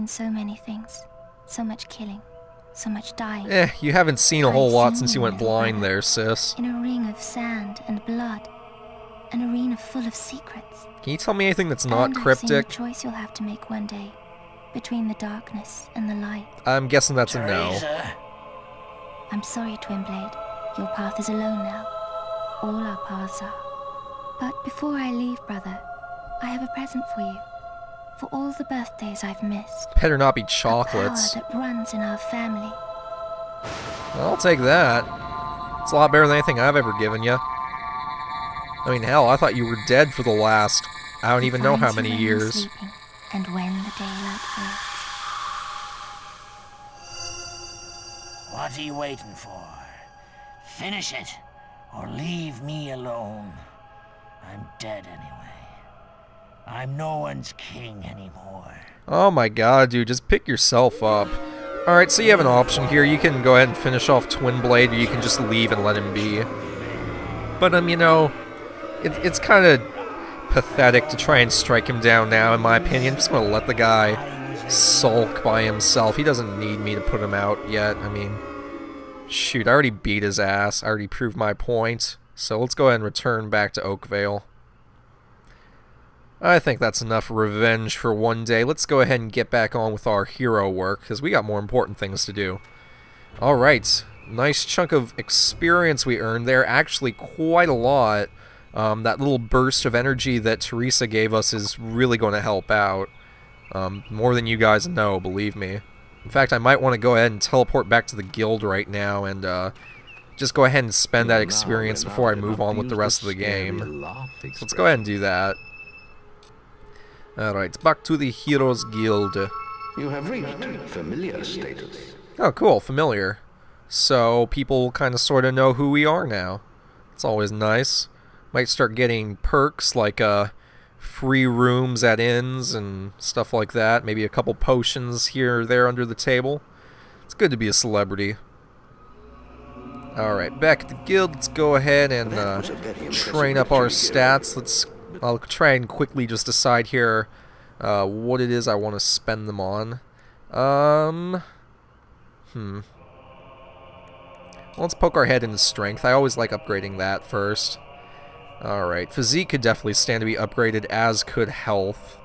seen so many things. So much killing. So much dying. You haven't seen a whole lot since you went little blind brother, there, sis. In a ring of sand and blood. An arena full of secrets. Can you tell me anything that's not and cryptic? I've seen the choice you'll have to make one day. Between the darkness and the light. I'm guessing that's a no. I'm sorry, Twinblade. Your path is alone now. All our paths are. But before I leave, brother, I have a present for you. For all the birthdays I've missed. Better not be chocolates. A power that runs in our family. I'll take that. It's a lot better than anything I've ever given you. I mean, hell, I thought you were dead for the last, I don't even know how many years. Sleeping, and when the daylight falls. What are you waiting for? Finish it, or leave me alone. I'm dead anyway. I'm no one's king anymore. Oh my god, dude, just pick yourself up. Alright, so you have an option here. You can go ahead and finish off Twinblade, or you can just leave and let him be. But, you know, it's kind of pathetic to try and strike him down now, in my opinion. I'm just going to let the guy sulk by himself. He doesn't need me to put him out yet. I mean, shoot, I already beat his ass. I already proved my point. So let's go ahead and return back to Oakvale. I think that's enough revenge for one day. Let's go ahead and get back on with our hero work, because we got more important things to do. Alright, nice chunk of experience we earned there. Actually, quite a lot. That little burst of energy that Teresa gave us is really going to help out. More than you guys know, believe me. In fact, I might want to go ahead and teleport back to the guild right now and just go ahead and spend that experience before I move on with the rest of the game. So let's go ahead and do that. Alright, back to the Heroes Guild. You have reached familiar status. Oh, cool, familiar. So, people kind of sort of know who we are now. It's always nice. Might start getting perks like free rooms at inns and stuff like that. Maybe a couple potions here or there under the table. It's good to be a celebrity. Alright, back at the guild. Let's go ahead and train up our stats. I'll try and quickly just decide here what it is I want to spend them on. Let's poke our head into strength. I always like upgrading that first. Alright, physique could definitely stand to be upgraded, as could health.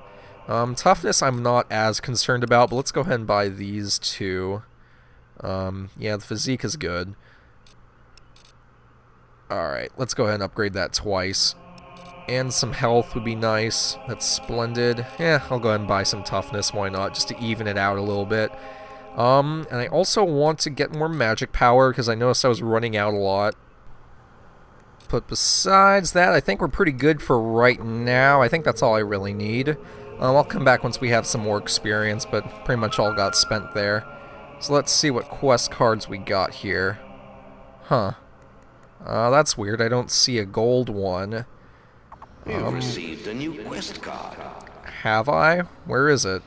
Toughness I'm not as concerned about, but let's go ahead and buy these two. Yeah, the physique is good. Alright, let's go ahead and upgrade that twice. And some health would be nice. That's splendid. Yeah, I'll go ahead and buy some toughness, why not, just to even it out a little bit. And I also want to get more magic power, because I noticed I was running out a lot. But besides that, I think we're pretty good for right now. I think that's all I really need. I'll come back once we have some more experience, but pretty much all got spent there. So let's see what quest cards we got here. Huh. That's weird. I don't see a gold one. You've received a new quest card. Have I? Where is it?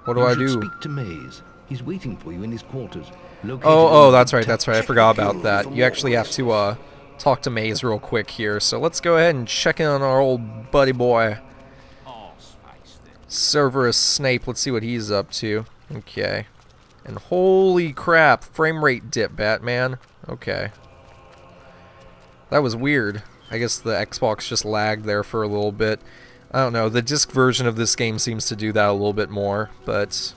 What do I do? Speak to Maze. He's waiting for you in his quarters. Oh, that's right, that's right. I forgot about that. You actually have to talk to Maze real quick here. So let's go ahead and check in on our old buddy boy. Cerberus Snape. Let's see what he's up to. Okay. And holy crap, frame rate dip, Batman. Okay. That was weird. I guess the Xbox just lagged there for a little bit. I don't know, the disc version of this game seems to do that a little bit more, but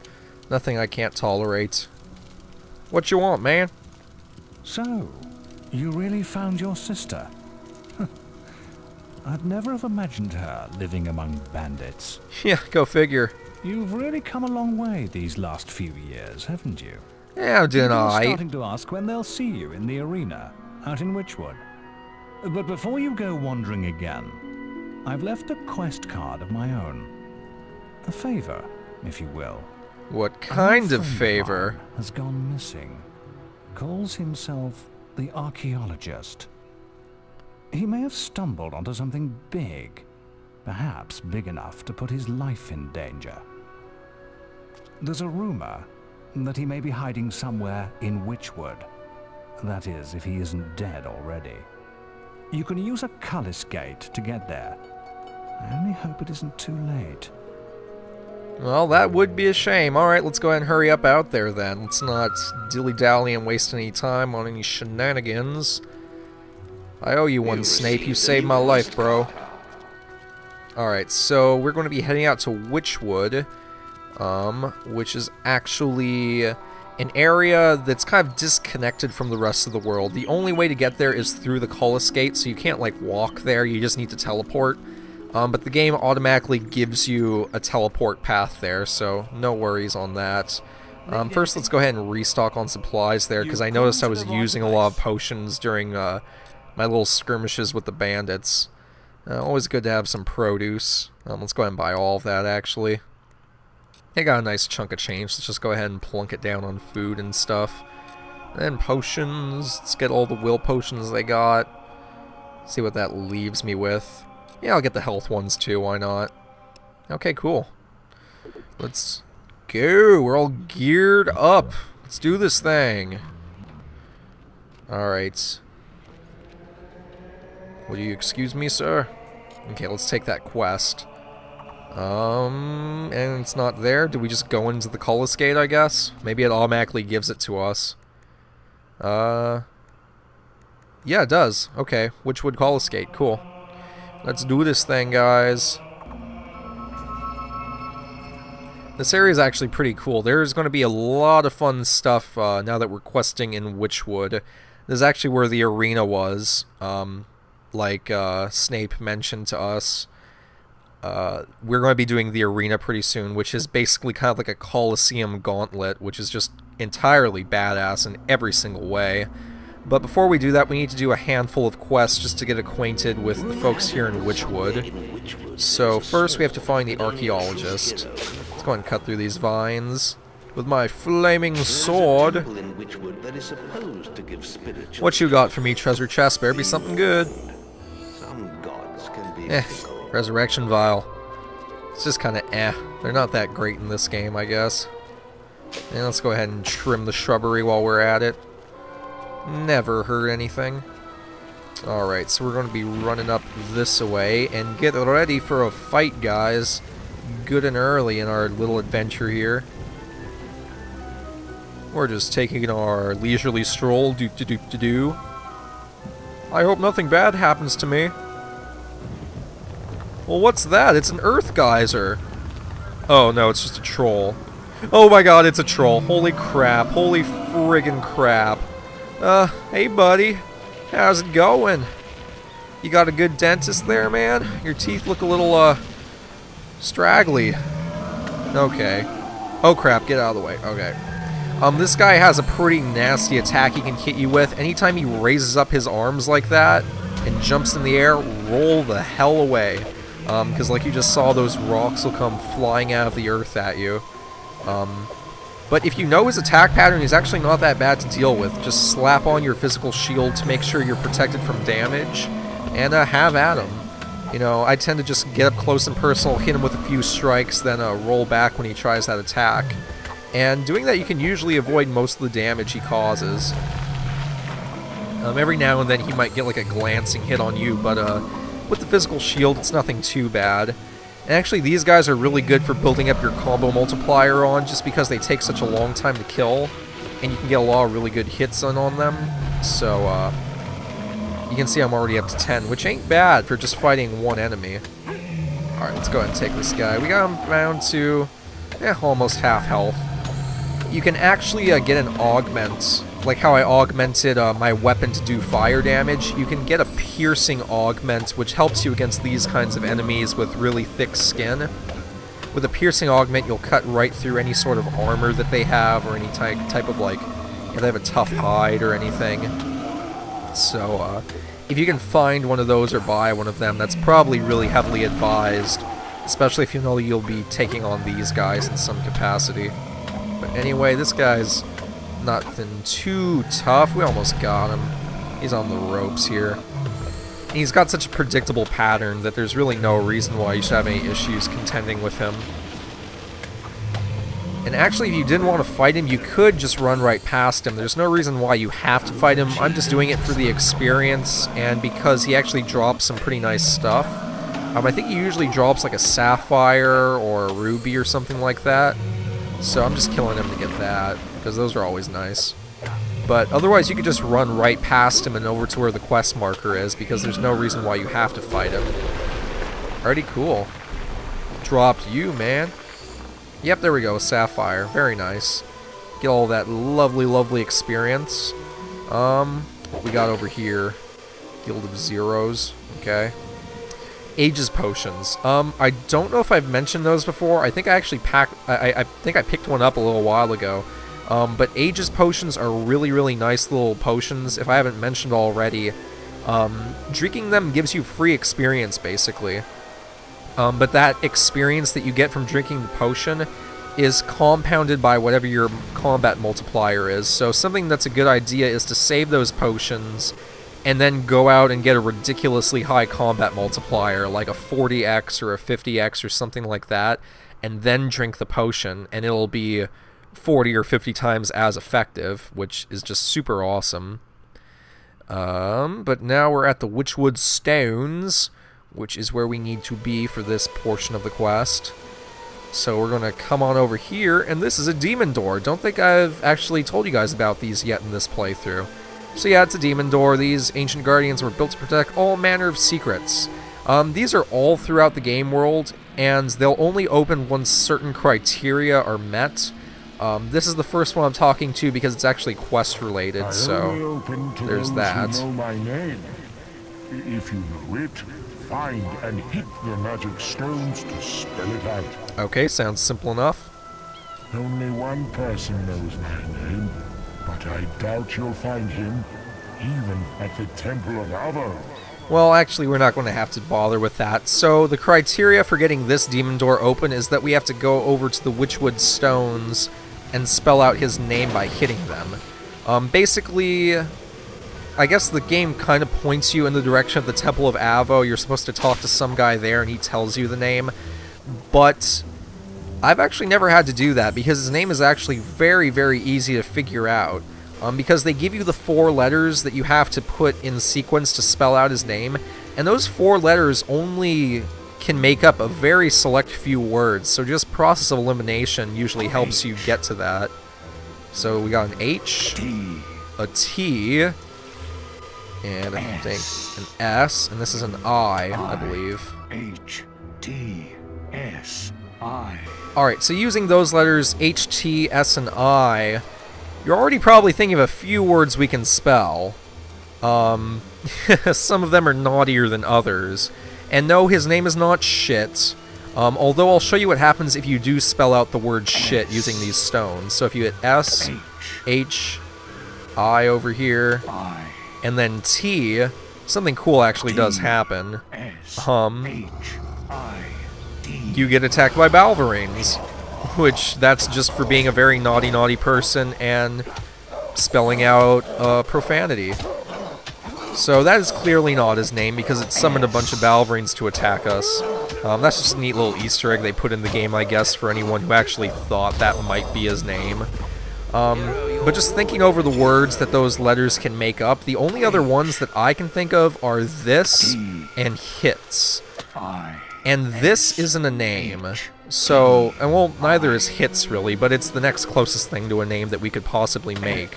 nothing I can't tolerate. What you want, man? So, you really found your sister? I'd never have imagined her living among bandits. Yeah, go figure. You've really come a long way these last few years, haven't you? Yeah, I'm doing alright. Starting to ask when they'll see you in the arena, out in Witchwood. But before you go wandering again, I've left a quest card of my own. A favor, if you will. What kind of favor? Has gone missing. Calls himself the archaeologist. He may have stumbled onto something big, perhaps big enough to put his life in danger. There's a rumor that he may be hiding somewhere in Witchwood. That is, if he isn't dead already. You can use a Cullis gate to get there. I only hope it isn't too late. Well, that would be a shame. Alright, let's go ahead and hurry up out there then. Let's not dilly-dally and waste any time on any shenanigans. I owe you one, Snape. You saved my life, bro. Alright, so we're going to be heading out to Witchwood, which is actually an area that's kind of disconnected from the rest of the world. The only way to get there is through the Cullis Gate, so you can't, like, walk there. You just need to teleport. But the game automatically gives you a teleport path there, so no worries on that. First, let's go ahead and restock on supplies there, because I noticed I was using a lot of potions during my little skirmishes with the bandits. Always good to have some produce. Let's go ahead and buy all of that, actually. I got a nice chunk of change. Let's just go ahead and plunk it down on food and stuff. And then potions. Let's get all the will potions they got. See what that leaves me with. Yeah, I'll get the health ones too, why not? Okay, cool. Let's go. We're all geared up. Let's do this thing. Alright. Will you excuse me, sir? Okay, let's take that quest. And it's not there. Do we just go into the Cullis Gate, I guess? Maybe it automatically gives it to us. Yeah, it does. Okay, Witchwood Cullis Gate. Cool. Let's do this thing, guys. This area is actually pretty cool. There's going to be a lot of fun stuff now that we're questing in Witchwood. This is actually where the arena was, like Snape mentioned to us. We're going to be doing the arena pretty soon, which is basically kind of like a Colosseum gauntlet, which is just entirely badass in every single way. But before we do that, we need to do a handful of quests just to get acquainted with the folks here in Witchwood. So first we have to find the archaeologist. Let's go ahead and cut through these vines with my flaming sword. What you got for me, treasure chest? Better be something good. Resurrection vial. It's just kind of They're not that great in this game, I guess. And let's go ahead and trim the shrubbery while we're at it. Never hurt anything. Alright, so we're going to be running up this way and get ready for a fight, guys. Good and early in our little adventure here. We're just taking our leisurely stroll. Do. I hope nothing bad happens to me. Well, what's that? It's an earth geyser. Oh, no, it's just a troll. Oh my god, it's a troll. Holy crap. Holy friggin' crap. Hey buddy, how's it going? You got a good dentist there, man? Your teeth look a little, straggly. Okay. Oh crap, get out of the way. Okay. This guy has a pretty nasty attack he can hit you with. Anytime he raises up his arms like that and jumps in the air, roll the hell away. Because like you just saw, those rocks will come flying out of the earth at you. But if you know his attack pattern, he's actually not that bad to deal with. Just slap on your physical shield to make sure you're protected from damage, and have at him. You know, I tend to just get up close and personal, hit him with a few strikes, then roll back when he tries that attack. And doing that, you can usually avoid most of the damage he causes. Every now and then he might get like a glancing hit on you, but with the physical shield, it's nothing too bad. And actually, these guys are really good for building up your combo multiplier on, just because they take such a long time to kill, and you can get a lot of really good hits on them. So, you can see I'm already up to 10, which ain't bad for just fighting one enemy. Alright, let's go ahead and take this guy. We got him down to, almost half health. You can actually get an augment, like how I augmented my weapon to do fire damage. You can get a piercing augment, which helps you against these kinds of enemies with really thick skin. With a piercing augment, you'll cut right through any sort of armor that they have, or any type of, like, if they have a tough hide or anything. So, if you can find one of those or buy one of them, that's probably really heavily advised, especially if you know you'll be taking on these guys in some capacity. But anyway, this guy's nothing too tough. We almost got him. He's on the ropes here. And he's got such a predictable pattern that there's really no reason why you should have any issues contending with him. And actually, if you didn't want to fight him, you could just run right past him. There's no reason why you have to fight him. I'm just doing it for the experience, and because he actually drops some pretty nice stuff. I think he usually drops like a sapphire or a ruby or something like that. So I'm just killing him to get that, because those are always nice. But otherwise you could just run right past him and over to where the quest marker is, because there's no reason why you have to fight him. Alrighty, cool. Dropped you, man. Yep, there we go, sapphire. Very nice. Get all that lovely, lovely experience. What we got over here? Guild of Zeros. Okay. Aegis potions. I don't know if I've mentioned those before. I think I actually I think I picked one up a little while ago. But Aegis potions are really, really nice little potions. If I haven't mentioned already, drinking them gives you free experience, basically. But that experience that you get from drinking the potion is compounded by whatever your combat multiplier is. So something that's a good idea is to save those potions and then go out and get a ridiculously high combat multiplier, like a 40x or a 50x or something like that, and then drink the potion, and it'll be 40 or 50 times as effective, which is just super awesome. But now we're at the Witchwood Stones, which is where we need to be for this portion of the quest. So we're going to come on over here, and this is a demon door. Don't think I've actually told you guys about these yet in this playthrough. So yeah, it's a demon door. These ancient guardians were built to protect all manner of secrets. These are all throughout the game world, and they'll only open once certain criteria are met. This is the first one I'm talking to because it's actually quest related, so there's that. Who know my name. If you know it, find and hit the magic stones to spell it out. Okay, sounds simple enough. Only one person knows my name, but I doubt you'll find him, even at the Temple of Avo. Well, actually, we're not going to have to bother with that. So, the criteria for getting this demon door open is that we have to go over to the Witchwood Stones and spell out his name by hitting them. Basically, I guess the game kind of points you in the direction of the Temple of Avo. You're supposed to talk to some guy there and he tells you the name. But I've actually never had to do that because his name is actually very, very easy to figure out. Because they give you the 4 letters that you have to put in sequence to spell out his name. And those 4 letters only can make up a very select few words. So just process of elimination usually helps you get to that. So we got an H, a T, and I think an S, and this is an I believe. H, T, S, I. Alright, so using those letters H, T, S, and I, you're already probably thinking of a few words we can spell. Some of them are naughtier than others. And no, his name is not shit. Although I'll show you what happens if you do spell out the word shit using these stones. So if you hit S, H, I over here, and then T, something cool actually does happen. You get attacked by Balverines, which that's just for being a very naughty, naughty person and spelling out profanity. So that is clearly not his name because it summoned a bunch of Balverines to attack us. That's just a neat little Easter egg they put in the game, I guess, for anyone who actually thought that might be his name. But just thinking over the words that those letters can make up, the only other ones that I can think of are this and hits. And this isn't a name. So, and well, neither is hits really, but it's the next closest thing to a name that we could possibly make.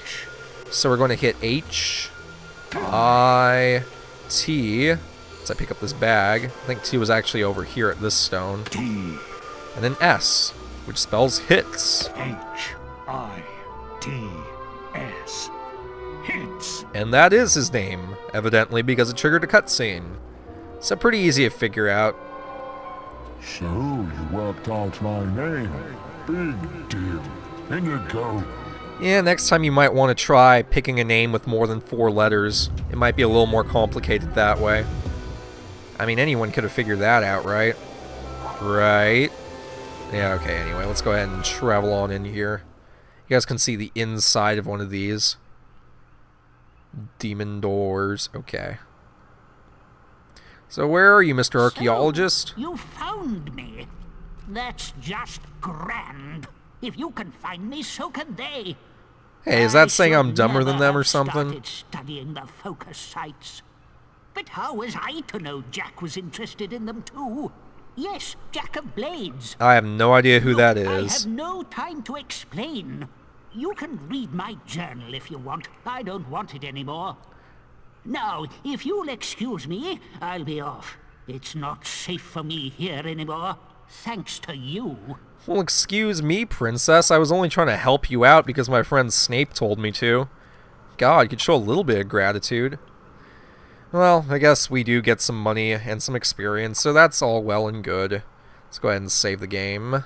So we're going to hit H, I, T. Let's pick up this bag. I think T was actually over here at this stone. And then S, which spells hits. H-I-T-S. Hits. And that is his name, evidently, because it triggered a cutscene. So pretty easy to figure out. So you worked out my name. Big deal. In you go. Yeah, next time you might want to try picking a name with more than 4 letters. It might be a little more complicated that way. I mean, anyone could have figured that out, right? Right? Yeah, okay, anyway, let's go ahead and travel on in here. You guys can see the inside of one of these. Demon doors. Okay. So where are you, Mr. Archaeologist? So, you found me. That's just grand. If you can find me, so can they. Hey, is that saying I'm dumber than them or something? Started studying the focus sites. But how was I to know Jack was interested in them too? Yes, Jack of Blades. I have no idea who Look, that I is. have no time to explain. You can read my journal if you want. I don't want it anymore. Now, if you'll excuse me, I'll be off. It's not safe for me here anymore, thanks to you. Well, excuse me, princess. I was only trying to help you out because my friend Snape told me to. God, you could show a little bit of gratitude. Well, I guess we do get some money and some experience, so that's all well and good. Let's go ahead and save the game.